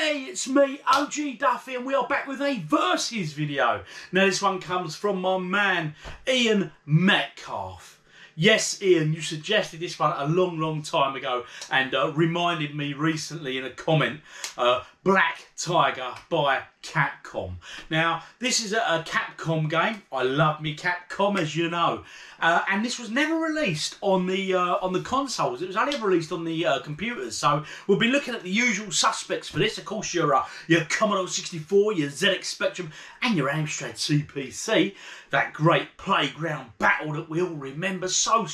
Hey, it's me, OG Duffy, and we are back with a Versus video. Now this one comes from my man, Ian Metcalf. Yes, Ian, you suggested this one a long time ago and reminded me recently in a comment, Black Tiger by Capcom. Now, this is a Capcom game. I love me Capcom, as you know. And this was never released on the consoles. It was only ever released on the computers. So we'll be looking at the usual suspects for this. Of course, your Commodore 64, your ZX Spectrum, and your Amstrad CPC. That great playground battle that we all remember so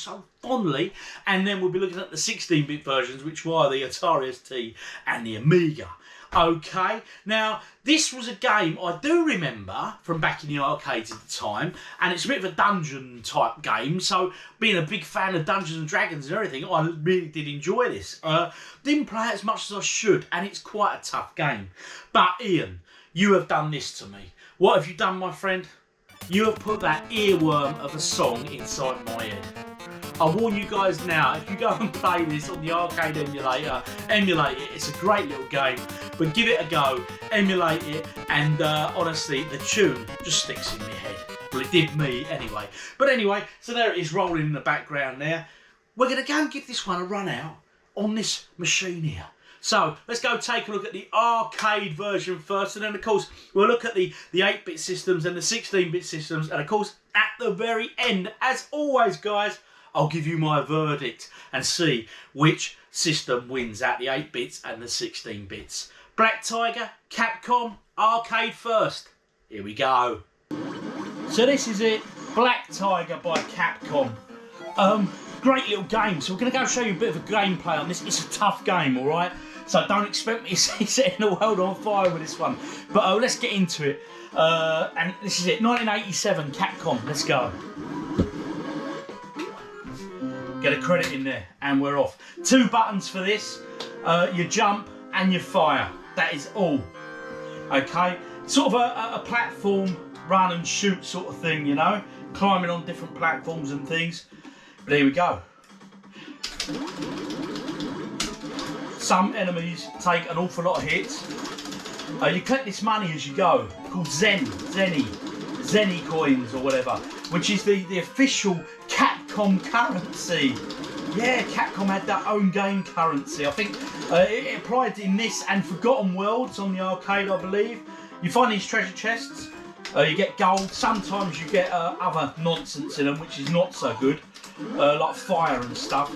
fondly. And then we'll be looking at the 16-bit versions, which were the Atari ST and the Amiga. Okay, now this was a game I do remember from back in the arcades at the time, and it's a bit of a dungeon type game, so being a big fan of Dungeons and Dragons and everything, I really did enjoy this. Didn't play it as much as I should, and it's quite a tough game. But Ian, you have done this to me. What have you done, my friend? You have put that earworm of a song inside my head. I warn you guys now, if you go and play this on the arcade emulator, emulate it. It's a great little game, but give it a go, emulate it, and honestly, the tune just sticks in my head. Well, it did me anyway. But anyway, so there it is rolling in the background there. We're going to go and give this one a run out on this machine here. So let's go take a look at the arcade version first, and then of course we'll look at the 8-bit systems and the 16-bit systems, and of course at the very end, as always guys, I'll give you my verdict and see which system wins out the 8-bits and the 16-bits. Black Tiger, Capcom, arcade first. Here we go. So this is it, Black Tiger by Capcom. Great little game. So we're going to go show you a bit of a gameplay on this. It's a tough game, all right? So don't expect me to see setting the world on fire with this one. But let's get into it. And this is it, 1987, Capcom. Let's go. Get a credit in there and we're off. 2 buttons for this, your jump and your fire. That is all. Okay, sort of a platform run and shoot sort of thing, you know, climbing on different platforms and things. But here we go. Some enemies take an awful lot of hits. You collect this money as you go, called Zenny coins or whatever, which is the official Capcom currency. Yeah, Capcom had their own game currency. I think it applied in this and Forgotten Worlds on the arcade, I believe. You find these treasure chests, you get gold, sometimes you get other nonsense in them, which is not so good, like fire and stuff.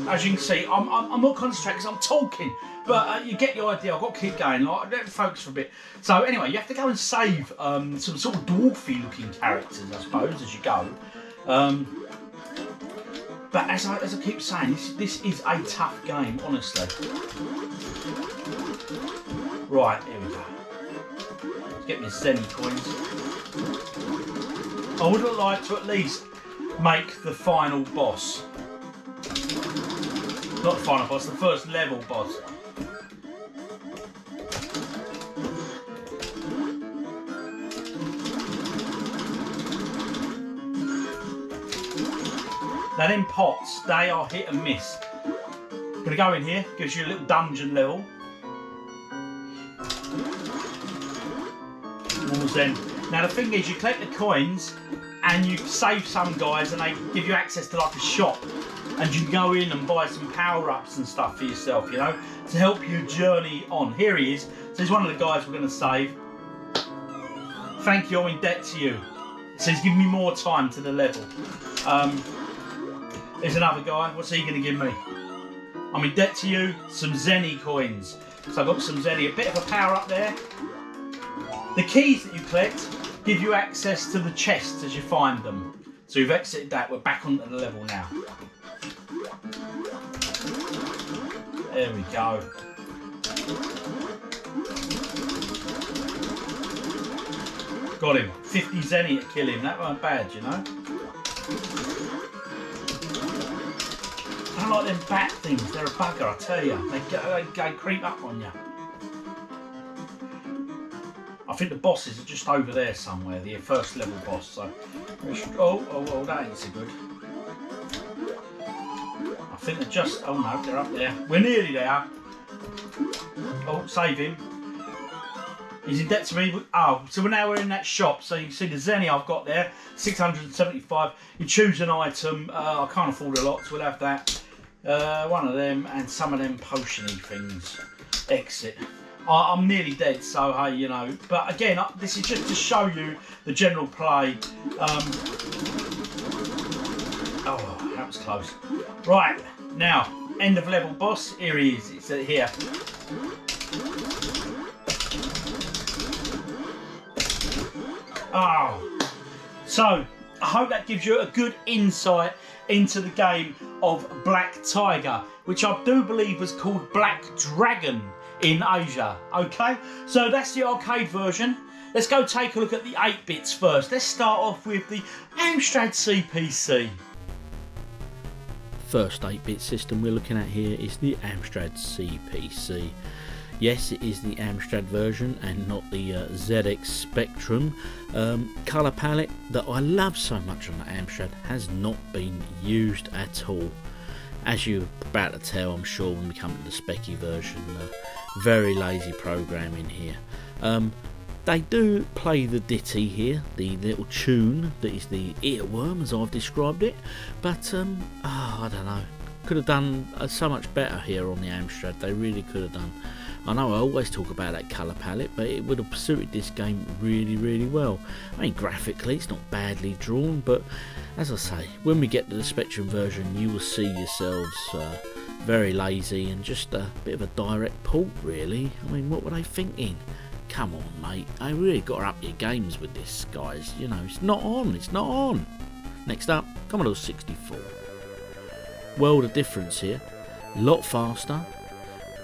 As you can see, I'm not concentrating because I'm talking, but you get the idea. I've got to keep going. Like, let me focus for a bit. So anyway, you have to go and save some sort of dwarfy-looking characters, I suppose, as you go. But as I keep saying, this is a tough game, honestly. Right, here we go. Let's get me Zenny coins. I would like to at least make the final boss. Not the final boss, the first level boss. Now them pots, they are hit and miss. Gonna go in here, gives you a little dungeon level. Almost then. Now the thing is, you collect the coins and you save some guys and they give you access to like a shop. And you can go in and buy some power-ups and stuff for yourself, you know, to help you journey on. Here he is. So he's one of the guys we're going to save. Thank you, I'm in debt to you. So he's giving me more time to the level. There's another guy. What's he going to give me? I'm in debt to you. Some Zenny coins. So I've got some Zenny. A bit of a power-up there. The keys that you collect give you access to the chests as you find them. So we've exited that. We're back onto the level now. There we go. Got him. 50 Zenny to kill him. That weren't bad, you know. I don't like them bat things. They're a bugger, I tell you. They creep up on you. I think the bosses are just over there somewhere. The first level boss. So, oh, that ain't so good. I think they're just, oh no, they're up there. We're nearly there. Oh, save him. He's in debt to me. Oh, so now we're in that shop. So you can see the Zenny I've got there, 675. You choose an item. I can't afford a lot, so we'll have that. One of them and some of them potiony things. Exit. I'm nearly dead, so hey, you know. But again, this is just to show you the general play. Oh, that was close. Right, now, end of level boss. Here he is. It's here. Oh, so I hope that gives you a good insight into the game of Black Tiger, which I do believe was called Black Dragon in Asia. Okay, so that's the arcade version. Let's go take a look at the 8-bits first. Let's start off with the Amstrad CPC. First 8-bit system we're looking at here is the Amstrad CPC. Yes, it is the Amstrad version and not the ZX Spectrum. Colour palette that I love so much on the Amstrad has not been used at all. As you're about to tell, I'm sure, when we come to the Specky version, very lazy programming here. They do play the ditty here, the little tune that is the earworm as I've described it, but I don't know, could have done so much better here on the Amstrad. They really could have done. I know I always talk about that colour palette, but it would have suited this game really, really well. I mean, graphically it's not badly drawn, but as I say, when we get to the Spectrum version you will see yourselves very lazy and just a bit of a direct port really. I mean, what were they thinking? Come on mate, I really got to up your games with this, guys. You know, it's not on, it's not on. Next up, Commodore 64. World of difference here, a lot faster.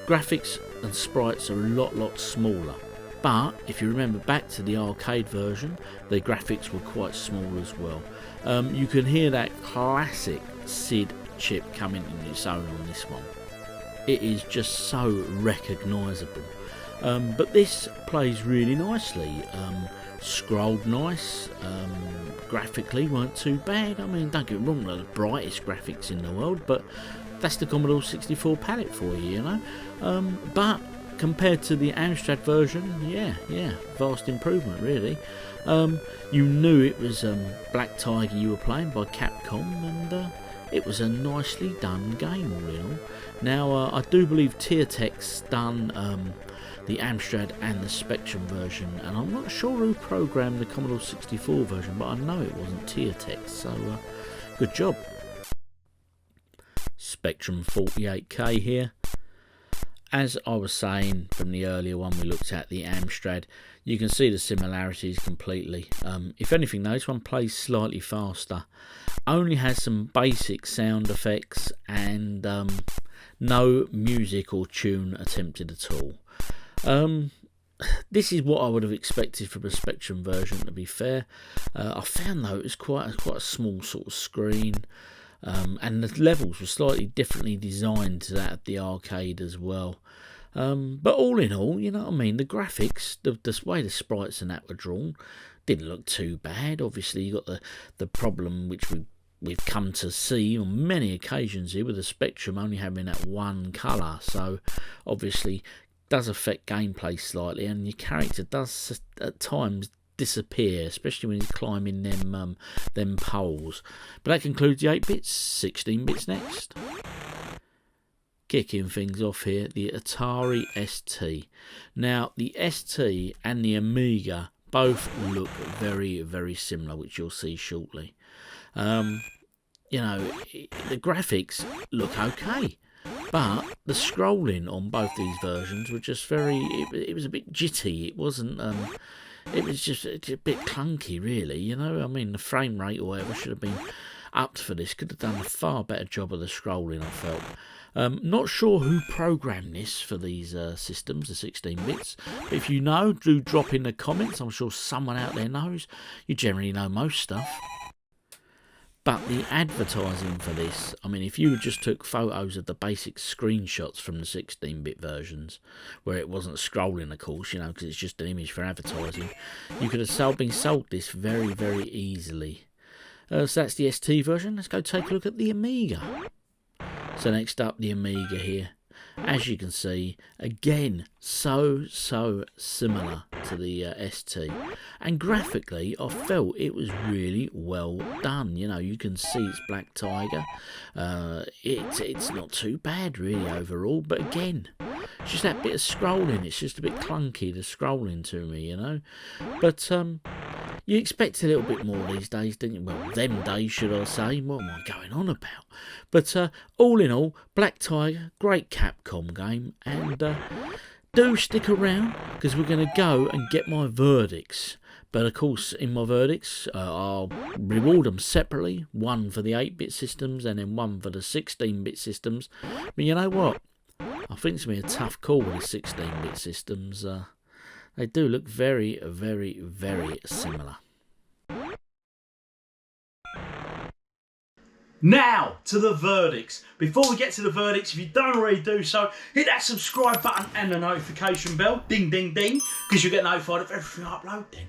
Graphics and sprites are a lot smaller, but if you remember back to the arcade version, the graphics were quite small as well. You can hear that classic SID chip coming in its own on this one. It is just so recognisable. But this plays really nicely, scrolled nice, graphically weren't too bad. I mean, don't get me wrong, they're the brightest graphics in the world, but that's the Commodore 64 palette for you, you know. But compared to the Amstrad version, yeah, vast improvement really. You knew it was Black Tiger you were playing by Capcom, and it was a nicely done game all in all. Now, I do believe Tiertek's done the Amstrad and the Spectrum version, and I'm not sure who programmed the Commodore 64 version, but I know it wasn't Tiertek, so good job. Spectrum 48K here. As I was saying from the earlier one we looked at, the Amstrad, you can see the similarities completely. If anything though, this one plays slightly faster, only has some basic sound effects, and no music or tune attempted at all. This is what I would have expected from a Spectrum version, to be fair. I found though it was quite a small sort of screen. And the levels were slightly differently designed to that of the arcade as well. But all in all, you know what I mean, the graphics, the way the sprites and that were drawn, didn't look too bad. Obviously you got the problem which we've come to see on many occasions here with the Spectrum only having that one colour, so obviously does affect gameplay slightly, and your character does at times disappear, especially when he's climbing them poles. But that concludes the 8-bits. 16-bits next. Kicking things off here, the Atari ST. Now the ST and the Amiga both look very, very similar, which you'll see shortly. You know, the graphics look okay, but the scrolling on both these versions were just very, it was a bit jitty. It wasn't it was just a bit clunky really, you know. I mean, the frame rate or whatever should have been upped for this. Could have done a far better job of the scrolling, I felt. Not sure who programmed this for these systems, the 16 bits, but if you know, do drop in the comments. I'm sure someone out there knows. You generally know most stuff. But the advertising for this, I mean, if you just took photos of the basic screenshots from the 16-bit versions, where it wasn't scrolling, of course, you know, because it's just an image for advertising, you could have been sold this very, very easily. So that's the ST version. Let's go take a look at the Amiga. So next up, the Amiga here. As you can see, again, so similar to the ST, and graphically I felt it was really well done. You know, you can see it's Black Tiger. It's not too bad really overall, but again, it's just that bit of scrolling. It's just a bit clunky, the scrolling to me, you know. But you expect a little bit more these days, didn't you? Well, them days, should I say. What am I going on about? But all in all, Black Tiger, great Capcom game. And do stick around, because we're going to go and get my verdicts. But of course, in my verdicts, I'll reward them separately. One for the 8-bit systems and then one for the 16-bit systems. But you know what? I think it's going to be a tough call with the 16-bit systems. They do look very similar. Now to the verdicts. Before we get to the verdicts, if you don't already do so, hit that subscribe button and the notification bell, ding ding ding, because you'll get notified of everything I upload then.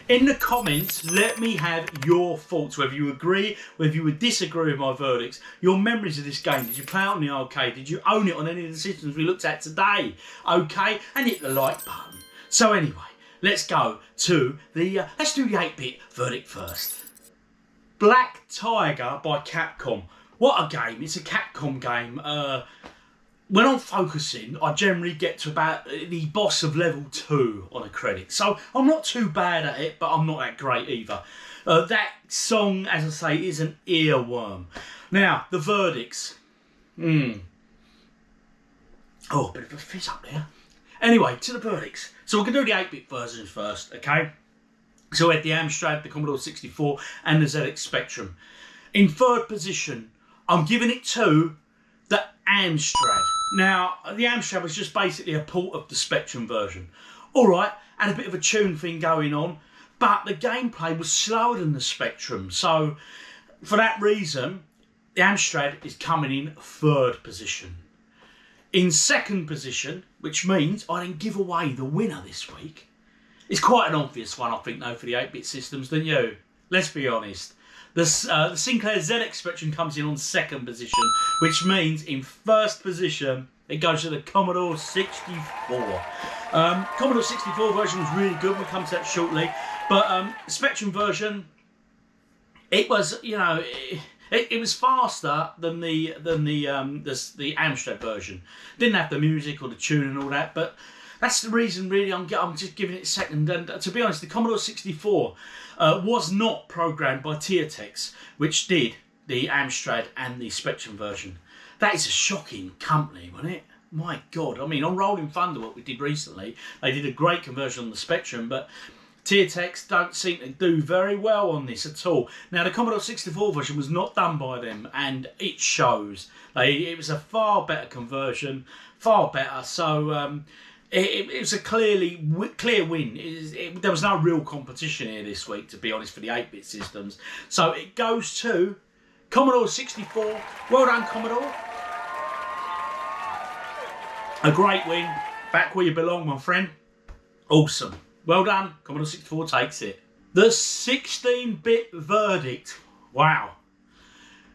In the comments, let me have your thoughts, whether you agree, whether you would disagree with my verdicts, your memories of this game. Did you play it on the arcade? Did you own it on any of the systems we looked at today? Okay, and hit the like button. So anyway, let's go to the, let's do the 8-bit verdict first. Black Tiger by Capcom. What a game. It's a Capcom game. When I'm focusing, I generally get to about the boss of level 2 on a credit. So I'm not too bad at it, but I'm not that great either. That song, as I say, is an earworm. Now, the verdicts. Oh, a bit of a fizz up there. Anyway, to the verdicts. So we're going to do the 8-bit versions first, okay? So we had the Amstrad, the Commodore 64 and the ZX Spectrum. In third position, I'm giving it to the Amstrad. Now, the Amstrad was just basically a port of the Spectrum version. Alright, had a bit of a tune thing going on, but the gameplay was slower than the Spectrum. So, for that reason, the Amstrad is coming in third position. In second position, which means I didn't give away the winner this week. It's quite an obvious one, I think, though, for the 8-bit systems, don't you? Let's be honest. The Sinclair ZX Spectrum comes in on second position, which means in first position, it goes to the Commodore 64. Commodore 64 version was really good. We'll come to that shortly. But Spectrum version, it was, you know, it was faster than the Amstrad version. Didn't have the music or the tune and all that, but that's the reason, really, I'm just giving it a second. And to be honest, the Commodore 64 was not programmed by Teatex, which did the Amstrad and the Spectrum version. That is a shocking company, wasn't it? My God. I mean, on Rolling Thunder, what we did recently, they did a great conversion on the Spectrum, but Teatex don't seem to do very well on this at all. Now, the Commodore 64 version was not done by them, and it shows. It was a far better conversion, far better. So, it was a clear win. There was no real competition here this week, to be honest, for the 8-bit systems. So it goes to Commodore 64. Well done, Commodore. A great win. Back where you belong, my friend. Awesome. Well done. Commodore 64 takes it. The 16-bit verdict. Wow.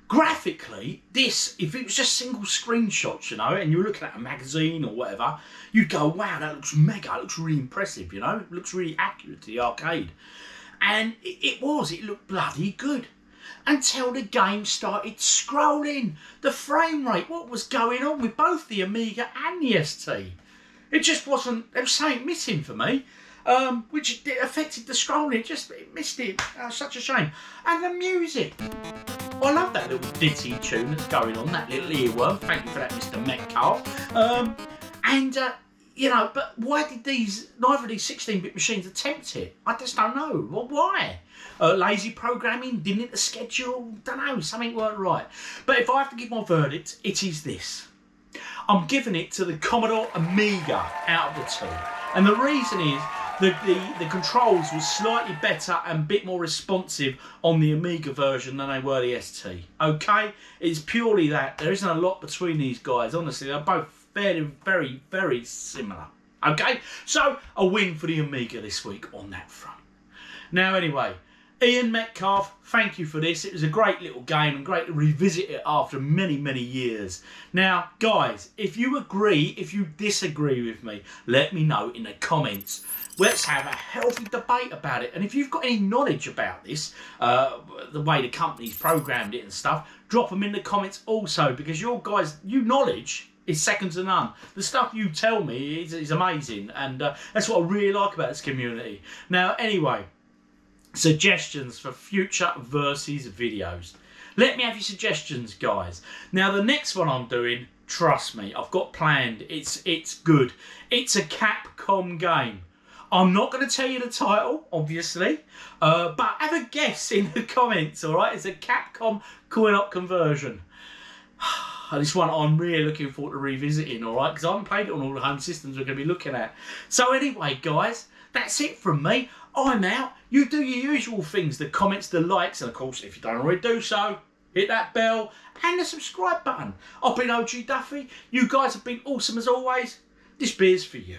Graphically, this, if it was just single screenshots, you know, and you were looking at a magazine or whatever, you'd go, wow, that looks mega, it looks really impressive, you know, it looks really accurate to the arcade. And it looked bloody good. Until the game started scrolling. The frame rate, what was going on with both the Amiga and the ST? It just wasn't, there was something missing for me. Which affected the scrolling, it missed it. Such a shame. And the music. I love that little ditty tune that's going on, that little earworm. Thank you for that, Mr. Metcalf. You know, but why did neither of these 16-bit machines attempt it? I just don't know. Well, why? Lazy programming, didn't hit the schedule, don't know, something weren't right. But if I have to give my verdict, it is this. I'm giving it to the Commodore Amiga out of the two. And the reason is, the controls were slightly better and a bit more responsive on the Amiga version than they were the ST. Okay? It's purely that. There isn't a lot between these guys. Honestly, they're both very similar. Okay? So, a win for the Amiga this week on that front. Now, anyway, Ian Metcalf, thank you for this. It was a great little game and great to revisit it after many, many years. Now, guys, if you agree, if you disagree with me, let me know in the comments. Let's have a healthy debate about it. And if you've got any knowledge about this, the way the company's programmed it and stuff, drop them in the comments also, because your knowledge is second to none. The stuff you tell me is amazing, and that's what I really like about this community. Now, anyway, suggestions for future Versus videos. Let me have your suggestions, guys. Now, the next one I'm doing, trust me, I've got planned. It's good. It's a Capcom game. I'm not going to tell you the title, obviously, but have a guess in the comments, all right? It's a Capcom coin-op conversion. This one I'm really looking forward to revisiting, all right? Because I haven't played it on all the home systems we're going to be looking at. So anyway, guys, that's it from me. I'm out. You do your usual things, the comments, the likes, and of course, if you don't already do so, hit that bell and the subscribe button. I've been OG Duffy. You guys have been awesome as always. This beer's for you.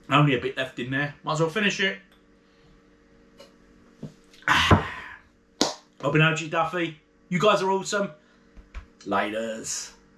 Only a bit left in there. Might as well finish it. I've been OG Duffy. You guys are awesome. Laters.